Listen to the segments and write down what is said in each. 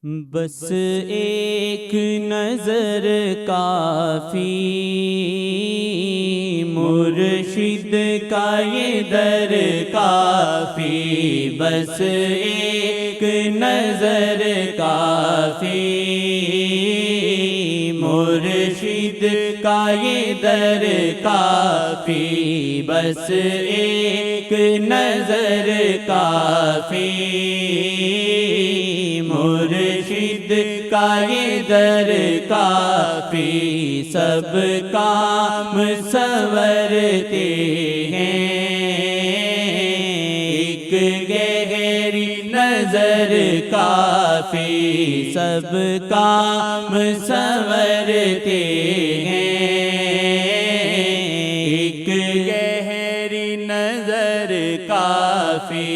بس ایک نظر کافی، مرشد کا یہ در کافی، بس ایک نظر کافی، مرشد کا یہ در کافی، بس ایک نظر کافی، مرشد کا یہ در کافی، سب کام سنورتے ہیں، ایک گہری نظر کافی، سب کام سنورتے ہیں، ایک گہری نظر کافی،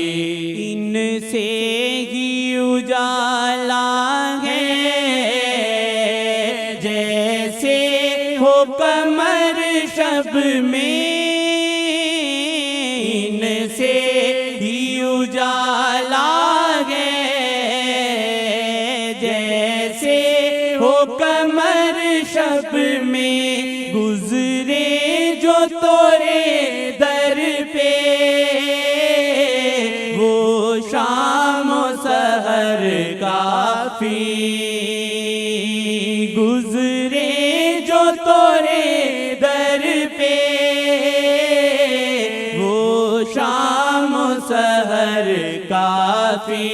ان سے ہی اجالا ہے جیسے ہو قمر شب میں، ان سے ہی اجالا ہے جیسے ہو قمر شب میں، گزرے جو تورے در پہ وہ شام و سحر کافی، گزرے جو تورے در پہ وہ شام و سحر کافی،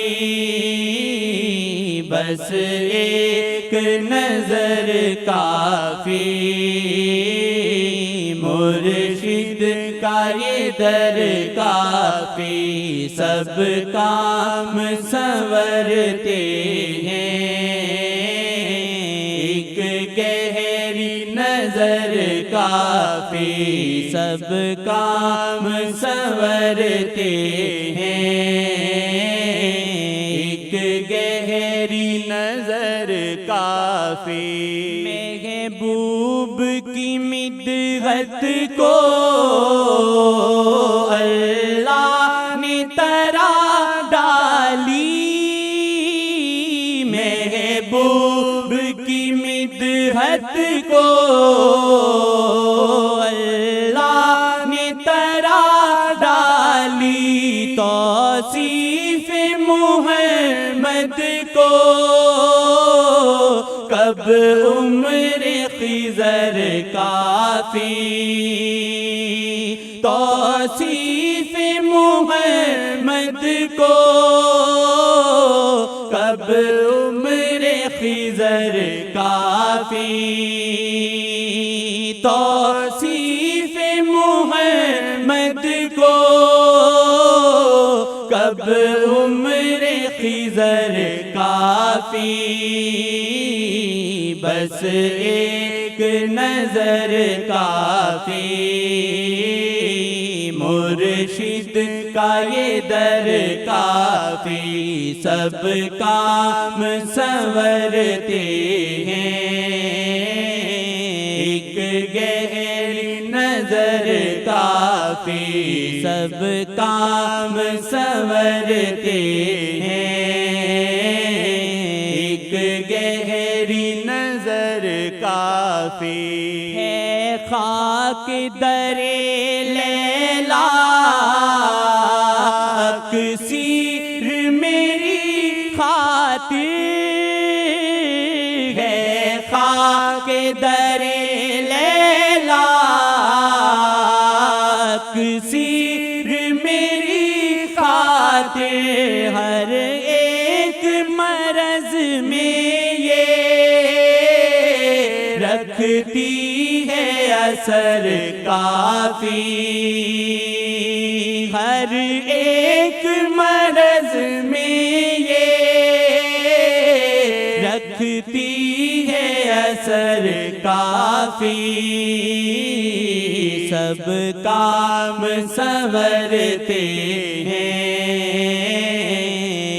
بس ایک نظر کافی، مرشد کا یہ در کافی، سب کام سنورتے ہیں، ایک گہری نظر کافی، سب کام سنورتے ہیں، ایک گہری نظر کافی، محبوب کی مدحت کو اللہ نے ترا ڈالی، محبوب کی مدحت کو اللہ نے ترا ڈالی، توصیف محمد کو کب عمر خضر کافی، توصیف محمد کو کب عمر خضر کافی، توصیف محمد کو کب عمر خضر کافی، بس ایک نظر کافی، مرشد کا یہ در کافی، سب کام سنورتے ہیں، ایک گہری نظر کافی، سب کام سنورتے ہیں، ایک گہری نظر کافی، ہے خاک در لیلا اکسیر میری خاطر، ہے خاک در لیلا اکسیر میری خاطر، ہر ایک مرض میں یہ رکھتی ہے اثر کافی، ہر ایک مرض میں یہ رکھتی ہے اثر کافی، سب کام سنورتے ہیں،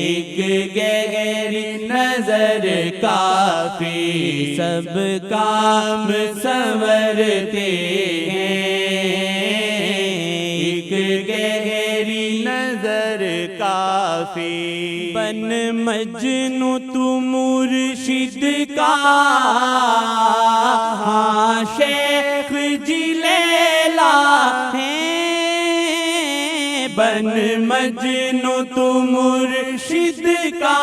ایک گہری نظر کافی، سب کام سنورتے ہیں، ایک گہری نظر کافی۔ کافی بن مجنوں تو مرشد کا ہاں شیخ جی لیلا ہے بن مجنوں تو مرشد کا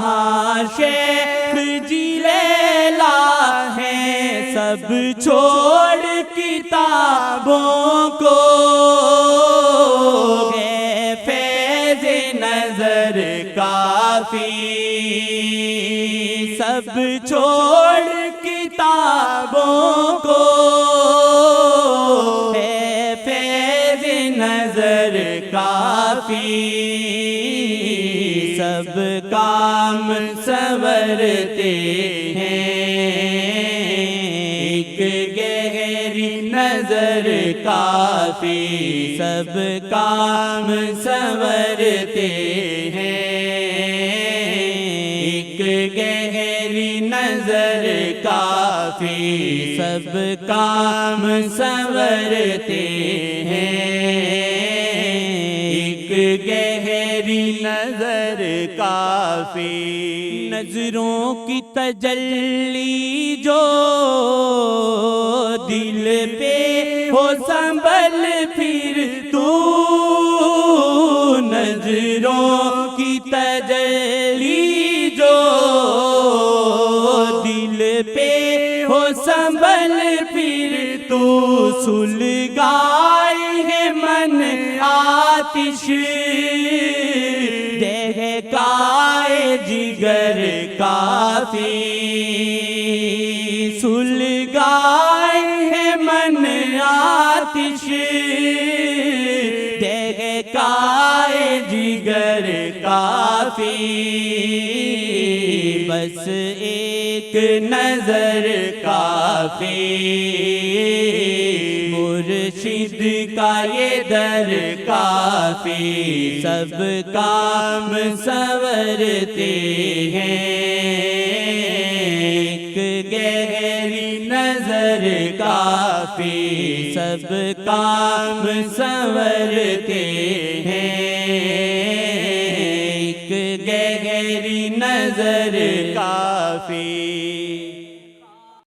ہاں شیخ جی لیلا ہے سب چھوڑ کتابوں کو ہے فیض نظر کافی سب چھوڑ کتابوں کو ہے فیض نظر کافی سب کام سنورتے ہیں ایک گہری نظر کافی سب کام سنورتے ہیں ایک گہری نظر کافی سب کام سنورتے ہیں ایک گہری نظر کافی نظروں کی تجلی جو دل پہ ہو سنبھل پھر تو نظروں کی تجلی جو دل پہ ہو سنبھل پھر تو سلگائی ہے من آتش دہکائے جگر کافی سلگائے ہے من آتش دہکائے جگر کافی بس ایک نظر کافی مرشد کا یہ در کافی سب کام سنورتے ہیں ایک گہری نظر کافی سب کام سنورتے ہیں ایک گہری نظر کافی